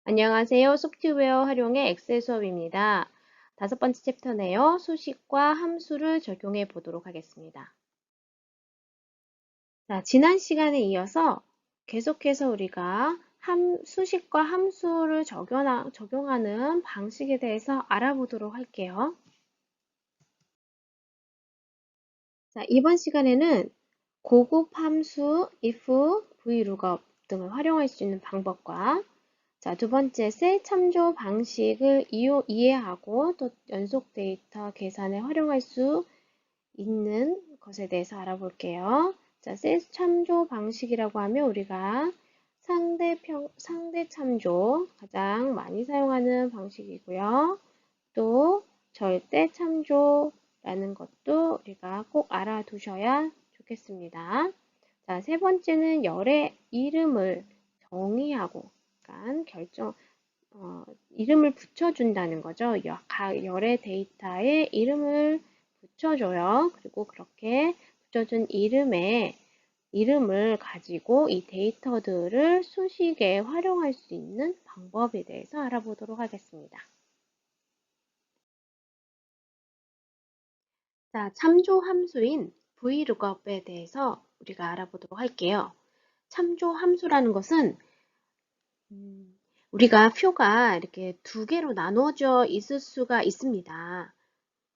안녕하세요. 소프트웨어 활용의 엑셀 수업입니다. 5번째 챕터네요. 수식과 함수를 적용해 보도록 하겠습니다. 자, 지난 시간에 이어서 계속해서 우리가 수식과 함수를 적용하는 방식에 대해서 알아보도록 할게요. 자, 이번 시간에는 고급 함수, if, vlookup 등을 활용할 수 있는 방법과 자, 두 번째, 셀 참조 방식을 이해하고 또 연속 데이터 계산에 활용할 수 있는 것에 대해서 알아볼게요. 자, 셀 참조 방식이라고 하면 우리가 상대 참조 가장 많이 사용하는 방식이고요. 또 절대 참조라는 것도 우리가 꼭 알아두셔야 좋겠습니다. 자, 세 번째는 열의 이름을 정의하고 이름을 붙여준다는 거죠. 각 열의 데이터에 이름을 붙여줘요. 그리고 그렇게 붙여준 이름을 가지고 이 데이터들을 수식에 활용할 수 있는 방법에 대해서 알아보도록 하겠습니다. 자, 참조 함수인 vlookup에 대해서 우리가 알아보도록 할게요. 참조 함수라는 것은 우리가 표가 이렇게 두 개로 나누어져 있을 수가 있습니다.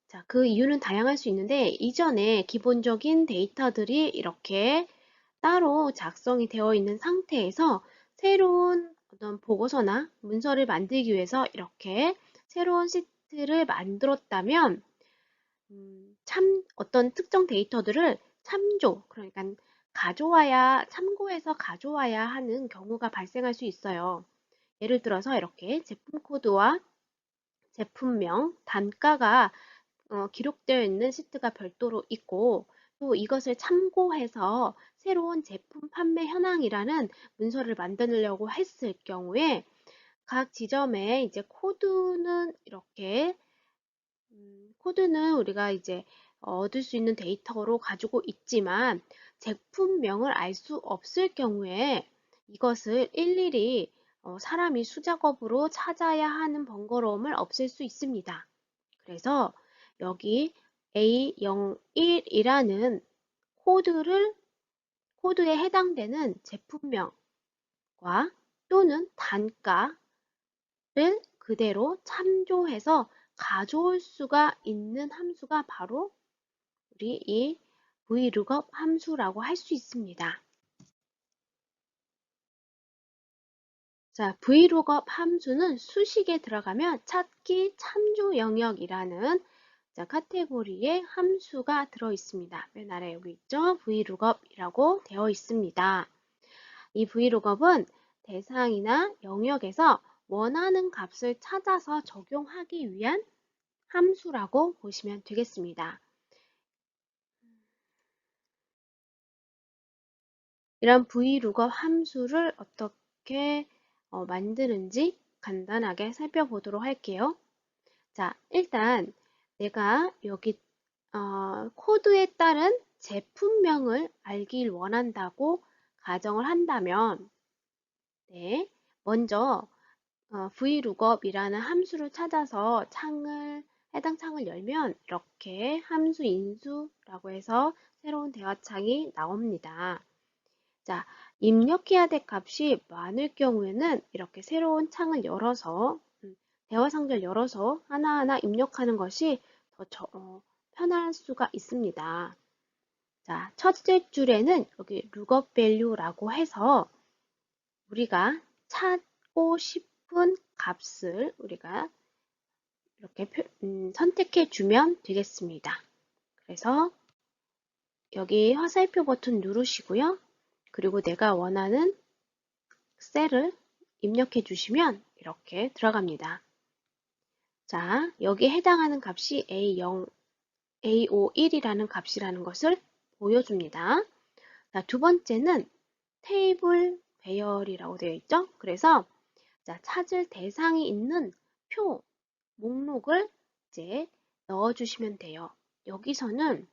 자, 그 이유는 다양할 수 있는데 이전에 기본적인 데이터들이 이렇게 따로 작성이 되어 있는 상태에서 새로운 어떤 보고서나 문서를 만들기 위해서 이렇게 새로운 시트를 만들었다면 어떤 특정 데이터들을 그러니까 참고해서 가져와야 하는 경우가 발생할 수 있어요. 예를 들어서 이렇게 제품 코드와 제품명, 단가가 기록되어 있는 시트가 별도로 있고 또 이것을 참고해서 새로운 제품 판매 현황이라는 문서를 만들려고 했을 경우에 각 지점에 이제 코드는 우리가 이제 얻을 수 있는 데이터로 가지고 있지만 제품명을 알 수 없을 경우에 이것을 일일이 사람이 수작업으로 찾아야 하는 번거로움을 없앨 수 있습니다. 그래서 여기 A01이라는 코드에 해당되는 제품명과 또는 단가를 그대로 참조해서 가져올 수가 있는 함수가 바로 우리 이 vlookup 함수라고 할 수 있습니다. 자, vlookup 함수는 수식에 들어가면 찾기 참조 영역이라는 카테고리에 함수가 들어 있습니다. 맨 아래 여기 있죠? vlookup이라고 되어 있습니다. 이 vlookup은 대상이나 영역에서 원하는 값을 찾아서 적용하기 위한 함수라고 보시면 되겠습니다. 이런 vlookup 함수를 어떻게 만드는지 간단하게 살펴보도록 할게요. 자, 일단 내가 여기 코드에 따른 제품명을 알길 원한다고 가정을 한다면 네, 먼저 vlookup이라는 함수를 찾아서 해당 창을 열면 이렇게 함수 인수라고 해서 새로운 대화창이 나옵니다. 자, 입력해야 될 값이 많을 경우에는 이렇게 새로운 창을 열어서 대화 상자를 열어서 하나하나 입력하는 것이 더 편할 수가 있습니다. 자, 첫째 줄에는 여기 lookup value라고 해서 우리가 찾고 싶은 값을 우리가 이렇게 선택해 주면 되겠습니다. 그래서 여기 화살표 버튼 누르시고요. 그리고 내가 원하는 셀을 입력해 주시면 이렇게 들어갑니다. 자, 여기에 해당하는 값이 A51이라는 값이라는 것을 보여줍니다. 자, 두 번째는 테이블 배열이라고 되어 있죠. 그래서 자, 찾을 대상이 있는 표 목록을 이제 넣어주시면 돼요. 여기서는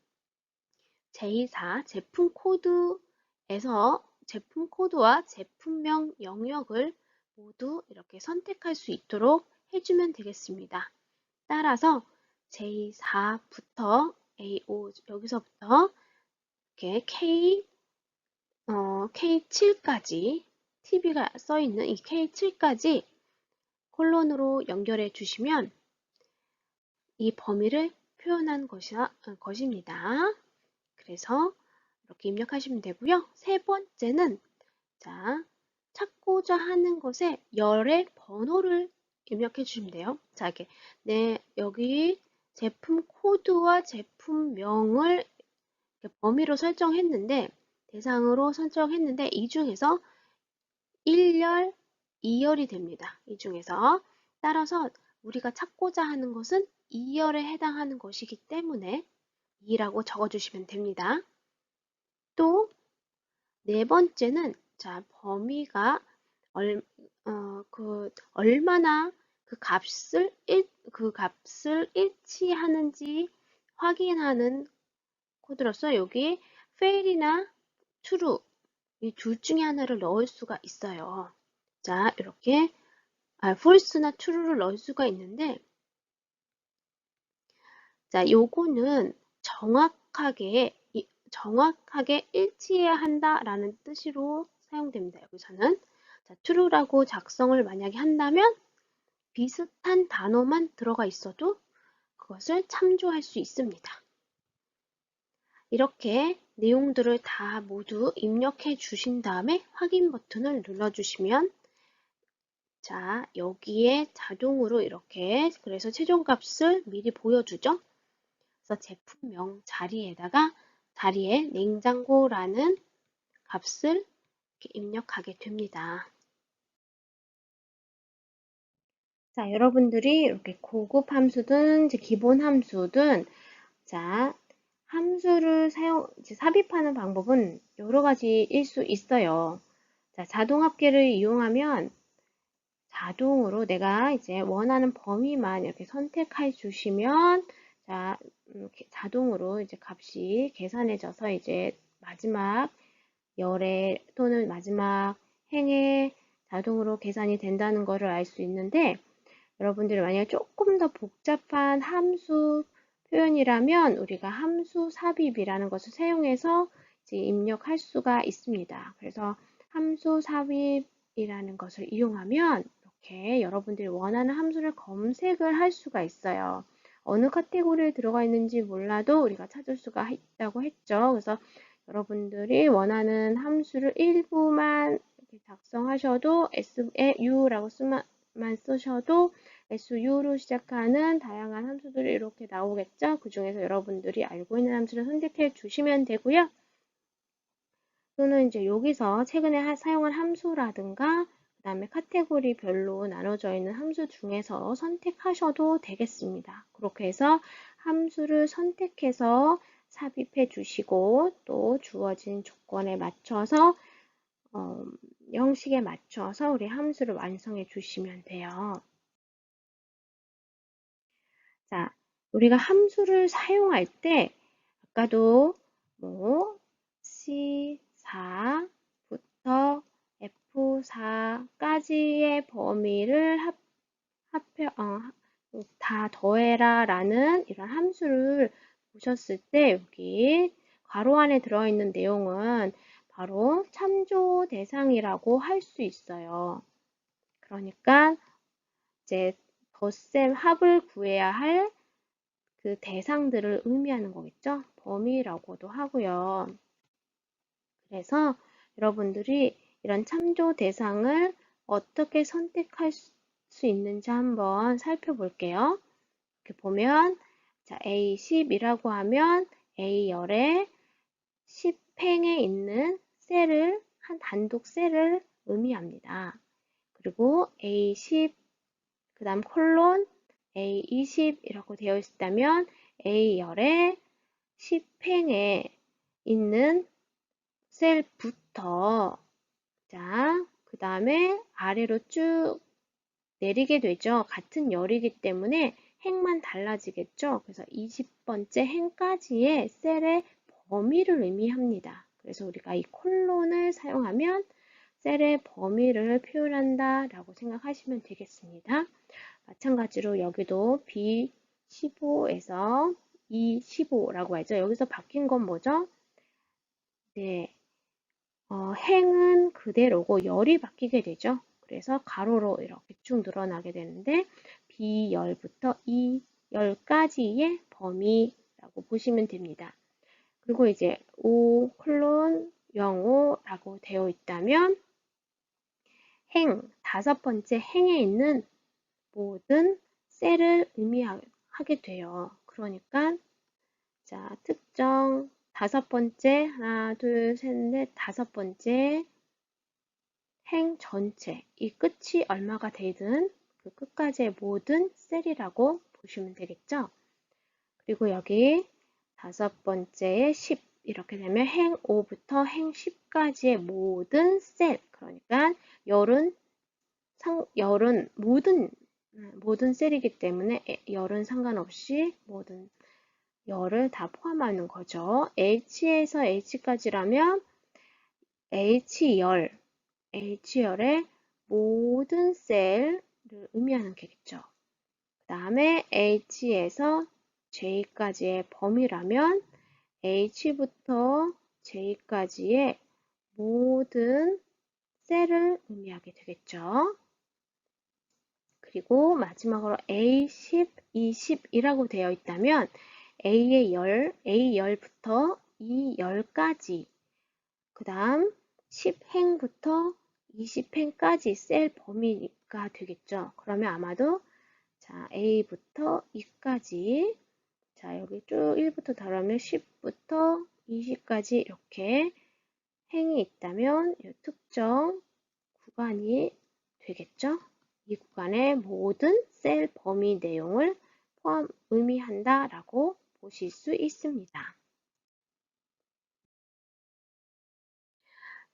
제24 제품 코드에서 제품 코드와 제품명 영역을 모두 이렇게 선택할 수 있도록 해주면 되겠습니다. 따라서 J4부터 A5 여기서부터 이렇게 K7까지 TV가 써 있는 이 K7까지 콜론으로 연결해 주시면 이 범위를 표현한 것입니다. 그래서 이렇게 입력하시면 되고요. 세 번째는 자, 찾고자 하는 것에 열의 번호를 입력해 주시면 돼요. 자, 이렇게 여기 제품 코드와 제품명을 범위로 설정했는데 대상으로 설정했는데 이 중에서 1열, 2열이 됩니다. 이 중에서 따라서 우리가 찾고자 하는 것은 2열에 해당하는 것이기 때문에 2라고 적어주시면 됩니다. 또 네 번째는 자 범위가 얼마나 그 값을 일치하는지 확인하는 코드로서 여기 fail이나 true 이 둘 중에 하나를 넣을 수가 있어요. 자 이렇게 false나 true를 넣을 수가 있는데 자 요거는 정확하게 일치해야 한다라는 뜻으로 사용됩니다. 여기서는 자, true라고 작성을 만약에 한다면 비슷한 단어만 들어가 있어도 그것을 참조할 수 있습니다. 이렇게 내용들을 다 모두 입력해 주신 다음에 확인 버튼을 눌러주시면 자 여기에 자동으로 이렇게 그래서 최종값을 미리 보여주죠. 그래서 제품명 자리에 냉장고라는 값을 이렇게 입력하게 됩니다. 자, 여러분들이 이렇게 고급 함수든 이제 기본 함수든 자, 함수를 삽입하는 방법은 여러 가지일 수 있어요. 자, 자동 합계를 이용하면 자동으로 내가 이제 원하는 범위만 이렇게 선택해 주시면 자, 이렇게 자동으로 이제 값이 계산해져서 이제 마지막 열에 또는 마지막 행에 자동으로 계산이 된다는 것을 알 수 있는데 여러분들이 만약에 조금 더 복잡한 함수 표현이라면 우리가 함수 삽입이라는 것을 사용해서 이제 입력할 수가 있습니다. 그래서 함수 삽입이라는 것을 이용하면 이렇게 여러분들이 원하는 함수를 검색을 할 수가 있어요. 어느 카테고리에 들어가 있는지 몰라도 우리가 찾을 수가 있다고 했죠. 그래서 여러분들이 원하는 함수를 일부만 작성하셔도 SU라고 쓰셔도 SU로 시작하는 다양한 함수들이 이렇게 나오겠죠. 그 중에서 여러분들이 알고 있는 함수를 선택해 주시면 되고요. 또는 이제 여기서 최근에 사용한 함수라든가 그 다음에 카테고리별로 나눠져 있는 함수 중에서 선택하셔도 되겠습니다. 그렇게 해서 함수를 선택해서 삽입해 주시고 또 주어진 조건에 맞춰서 형식에 맞춰서 우리 함수를 완성해 주시면 돼요. 자, 우리가 함수를 사용할 때 아까도 뭐 C4부터 F4까지의 범위를 다 더해라 라는 이런 함수를 보셨을 때 여기 괄호 안에 들어있는 내용은 바로 참조 대상이라고 할 수 있어요. 그러니까 이제 덧셈 합을 구해야 할 그 대상들을 의미하는 거겠죠. 범위라고도 하고요. 그래서 여러분들이 이런 참조 대상을 어떻게 선택할 수 있는지 한번 살펴볼게요. 이렇게 보면 자, A10이라고 하면 A열에 10행에 있는 셀을 한 단독 셀을 의미합니다. 그리고 A10 그 다음 콜론 A20이라고 되어 있다면 A열의 10행에 있는 셀부터 자, 그 다음에 아래로 쭉 내리게 되죠. 같은 열이기 때문에 행만 달라지겠죠. 그래서 20번째 행까지의 셀의 범위를 의미합니다. 그래서 우리가 이 콜론을 사용하면 셀의 범위를 표현한다 라고 생각하시면 되겠습니다. 마찬가지로 여기도 B15에서 E15라고 하죠. 여기서 바뀐 건 뭐죠? 네, 행은 그대로고 열이 바뀌게 되죠. 그래서 가로로 이렇게 쭉 늘어나게 되는데 B열부터 E열까지의 범위라고 보시면 됩니다. 그리고 이제 5 콜론 05라고 되어 있다면 행, 다섯 번째 행에 있는 모든 셀을 의미하게 돼요. 그러니까 자, 특정 다섯 번째, 하나, 둘, 셋, 넷, 다섯 번째 행 전체, 이 끝이 얼마가 되든 그 끝까지의 모든 셀이라고 보시면 되겠죠. 그리고 여기 다섯 번째에 10 이렇게 되면 행 5부터 행 10까지의 모든 셀, 그러니까 열은 모든 셀이기 때문에 열은 상관없이 모든 열을 다 포함하는 거죠. H에서 H까지라면 H열의 모든 셀을 의미하는 거겠죠. 그 다음에 H에서 J까지의 범위라면 H부터 J까지의 모든 셀을 의미하게 되겠죠. 그리고 마지막으로 A10, E10이라고 되어 있다면 A열부터 E열까지, 그 다음 10행부터 20행까지 셀 범위가 되겠죠. 그러면 아마도 자, A부터 E까지, 자, 여기 쭉 1부터 다루면 10부터 20까지 이렇게 행이 있다면 이 특정 구간이 되겠죠. 이 구간의 모든 셀 범위 내용을 의미한다 라고 보실 수 있습니다.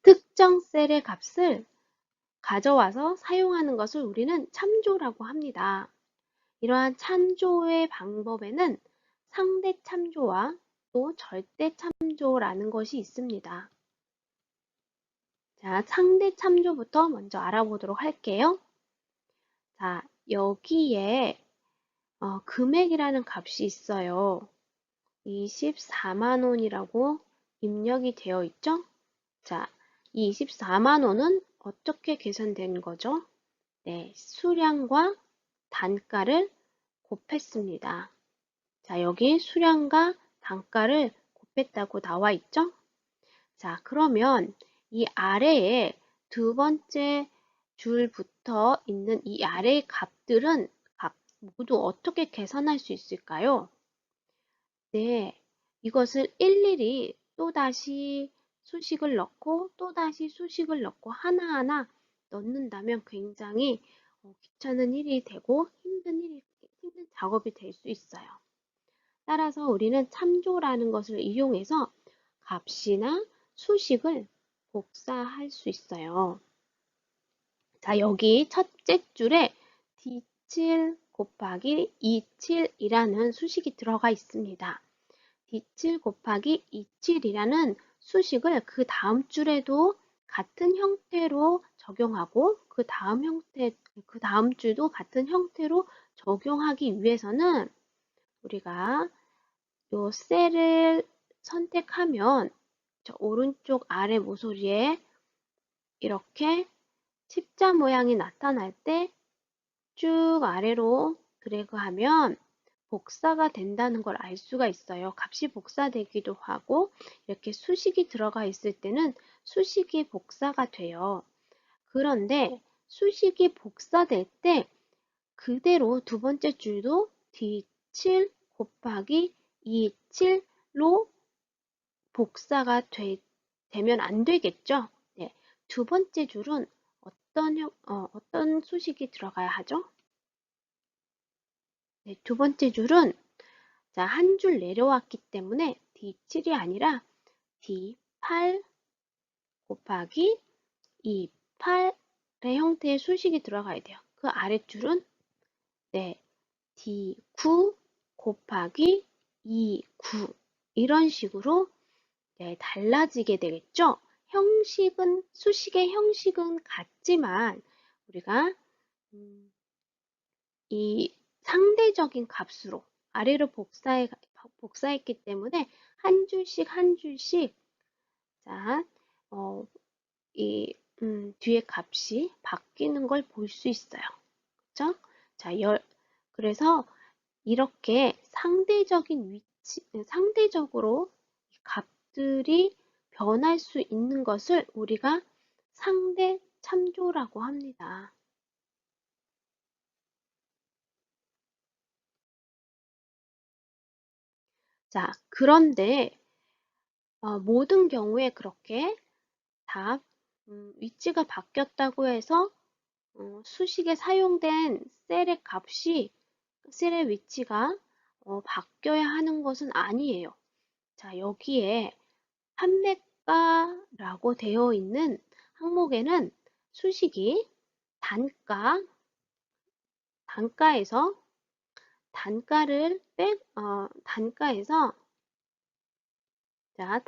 특정 셀의 값을 가져와서 사용하는 것을 우리는 참조라고 합니다. 이러한 참조의 방법에는 상대 참조와 또 절대 참조라는 것이 있습니다. 자, 상대 참조부터 먼저 알아보도록 할게요. 자, 여기에 금액이라는 값이 있어요. 24만 원이라고 입력이 되어 있죠? 자, 이 24만 원은 어떻게 계산된 거죠? 네, 수량과 단가를 곱했습니다. 자, 여기 수량과 단가를 곱했다고 나와 있죠? 자, 그러면 이 아래에 두 번째 줄부터 있는 이 아래의 값들은 모두 어떻게 계산할 수 있을까요? 네, 이것을 일일이 또다시 수식을 넣고 또다시 수식을 넣고 하나하나 넣는다면 굉장히 귀찮은 일이 되고 힘든 작업이 될 수 있어요. 따라서 우리는 참조라는 것을 이용해서 값이나 수식을 복사할 수 있어요. 자, 여기 첫째 줄에 D7 곱하기 27이라는 수식이 들어가 있습니다. D7 곱하기 27이라는 수식을 그 다음 줄에도 같은 형태로 적용하고 그 다음 줄도 같은 형태로 적용하기 위해서는 우리가 요 셀을 선택하면 저 오른쪽 아래 모서리에 이렇게 십자 모양이 나타날 때 쭉 아래로 드래그하면 복사가 된다는 걸 알 수가 있어요. 값이 복사되기도 하고 이렇게 수식이 들어가 있을 때는 수식이 복사가 돼요. 그런데 수식이 복사될 때 그대로 두 번째 줄도 D7 곱하기 27로 복사가 되면 안 되겠죠? 네, 두 번째 줄은 어떤 수식이 들어가야 하죠? 네, 두 번째 줄은 자, 한 줄 내려왔기 때문에 D7이 아니라 D8 곱하기 28의 형태의 수식이 들어가야 돼요. 그 아랫줄은 네, D9 곱하기 29 이런 식으로 네, 달라지게 되겠죠? 수식의 형식은 같지만 우리가 음, 이 상대적인 값으로 아래로 복사했기 때문에 한 줄씩 한 줄씩 자, 어, 이 뒤에 값이 바뀌는 걸 볼 수 있어요. 그렇죠? 자, 그래서 이렇게 상대적으로 값들이 변할 수 있는 것을 우리가 상대 참조라고 합니다. 자, 그런데 모든 경우에 그렇게 다 위치가 바뀌었다고 해서 수식에 사용된 셀의 위치가 바뀌어야 하는 것은 아니에요. 자, 여기에 판매가라고 되어 있는 항목에는 수식이 단가에서 단가에서 자,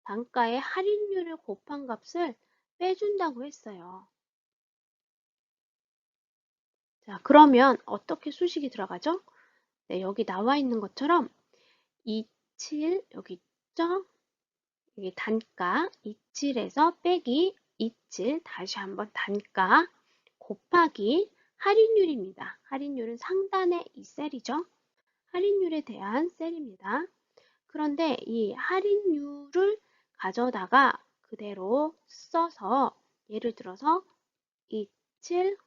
단가의 할인율을 곱한 값을 빼준다고 했어요. 자, 그러면 어떻게 수식이 들어가죠? 네, 여기 나와 있는 것처럼 27 여기 있죠? 여기 단가 27에서 빼기 27 다시 한번 단가 곱하기 할인율입니다. 할인율은 상단에 이 셀이죠. 할인율에 대한 셀입니다. 그런데 이 할인율을 가져다가 그대로 써서 예를 들어서 27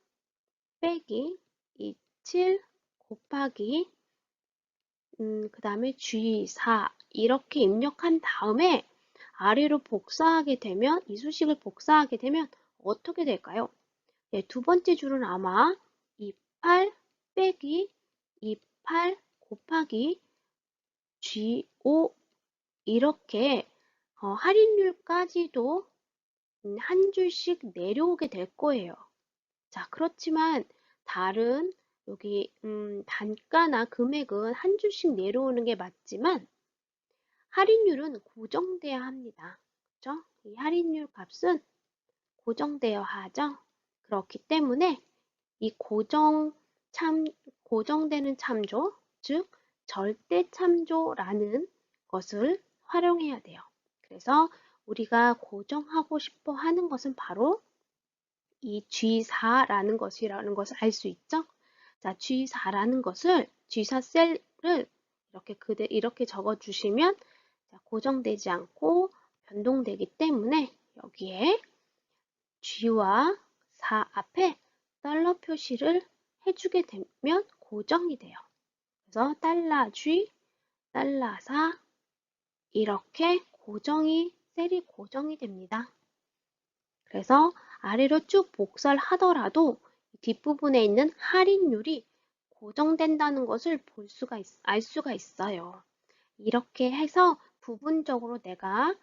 빼기 27 곱하기 그 다음에 G4 이렇게 입력한 다음에 아래로 복사하게 되면 이 수식을 복사하게 되면 어떻게 될까요? 네, 두 번째 줄은 아마 28 빼기 28 곱하기 G5 이렇게 할인율까지도 한 줄씩 내려오게 될 거예요. 자, 그렇지만 다른 여기 단가나 금액은 한 줄씩 내려오는 게 맞지만 할인율은 고정돼야 합니다. 그렇죠? 이 할인율 값은 고정되어야 하죠. 그렇기 때문에 이 고정되는 참조, 즉 절대 참조라는 것을 활용해야 돼요. 그래서 우리가 고정하고 싶어 하는 것은 바로 이 G4라는 것이라는 것을 알 수 있죠. 자, G4라는 것을 G4 셀을 이렇게 적어 주시면 고정되지 않고 변동되기 때문에 여기에 G와 4 앞에 달러 표시를 해주게 되면 고정이 돼요. 그래서 달러 G, 달러 4 이렇게 셀이 고정이 됩니다. 그래서 아래로 쭉 복사를 하더라도 뒷부분에 있는 할인율이 고정된다는 것을 알 수가 있어요. 이렇게 해서 부분적으로 내가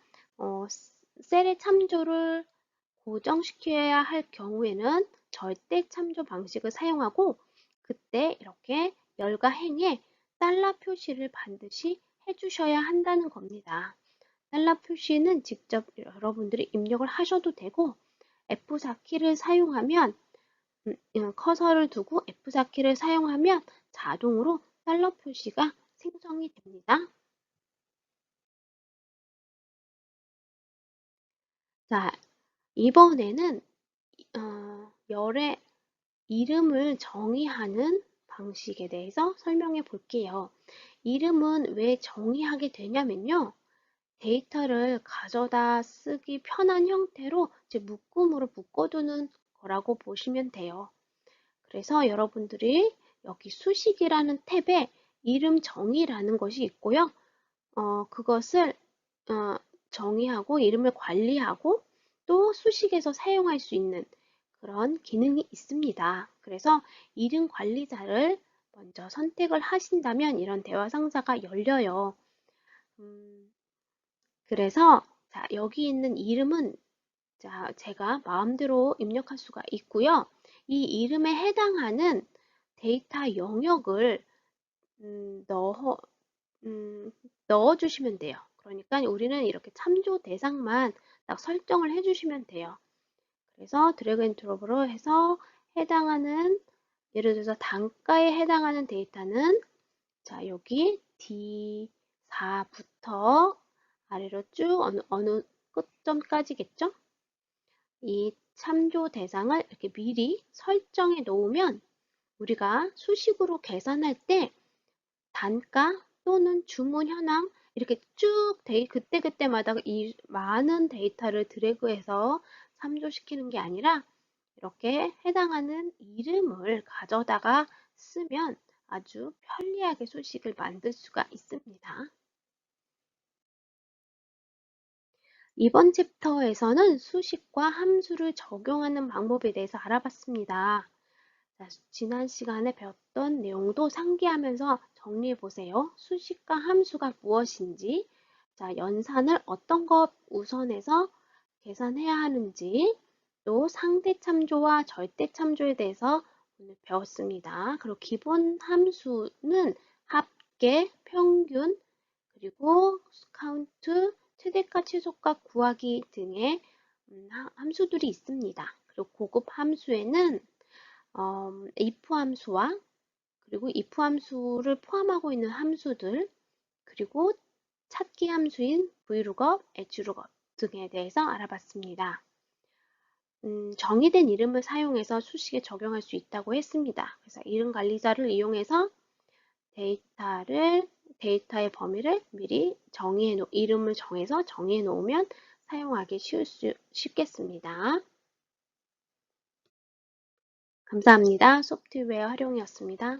셀의 참조를 고정시켜야 할 경우에는 절대 참조 방식을 사용하고 그때 이렇게 열과 행에 달러 표시를 반드시 해주셔야 한다는 겁니다. 달러 표시는 직접 여러분들이 입력을 하셔도 되고 F4키를 사용하면 커서를 두고 F4키를 사용하면 자동으로 달러 표시가 생성이 됩니다. 자, 이번에는 열의 이름을 정의하는 방식에 대해서 설명해 볼게요. 이름은 왜 정의하게 되냐면요. 데이터를 가져다 쓰기 편한 형태로 이제 묶음으로 묶어두는 거라고 보시면 돼요. 그래서 여러분들이 여기 수식이라는 탭에 이름 정의라는 것이 있고요. 그것을 정의하고 이름을 관리하고 또 수식에서 사용할 수 있는 그런 기능이 있습니다. 그래서 이름 관리자를 먼저 선택을 하신다면 이런 대화 상자가 열려요. 그래서 자, 여기 있는 이름은 자, 제가 마음대로 입력할 수가 있고요. 이 이름에 해당하는 데이터 영역을 넣어주시면 돼요. 그러니까 우리는 이렇게 참조 대상만 딱 설정을 해주시면 돼요. 그래서 드래그 앤 드롭으로 해서 해당하는, 예를 들어서 단가에 해당하는 데이터는 자, 여기 D4부터 아래로 쭉 어느 끝점까지겠죠? 이 참조 대상을 이렇게 미리 설정해 놓으면 우리가 수식으로 계산할 때 단가 또는 주문 현황 이렇게 쭉 그때그때마다 이 많은 데이터를 드래그해서 참조시키는 게 아니라 이렇게 해당하는 이름을 가져다가 쓰면 아주 편리하게 수식을 만들 수가 있습니다. 이번 챕터에서는 수식과 함수를 적용하는 방법에 대해서 알아봤습니다. 자, 지난 시간에 배웠던 내용도 상기하면서 정리해 보세요. 수식과 함수가 무엇인지, 자, 연산을 어떤 것 우선해서 계산해야 하는지, 또 상대 참조와 절대 참조에 대해서 오늘 배웠습니다. 그리고 기본 함수는 합계, 평균, 그리고 카운트, 최대값, 최소값 구하기 등의 함수들이 있습니다. 그리고 고급 함수에는 if 함수와 그리고 if 함수를 포함하고 있는 함수들, 그리고 찾기 함수인 vlookup, hrlookup 등에 대해서 알아봤습니다. 정의된 이름을 사용해서 수식에 적용할 수 있다고 했습니다. 그래서 이름 관리자를 이용해서 데이터의 범위를 미리 이름을 정해서 정의해 놓으면 사용하기 쉽겠습니다. 감사합니다. 소프트웨어 활용이었습니다.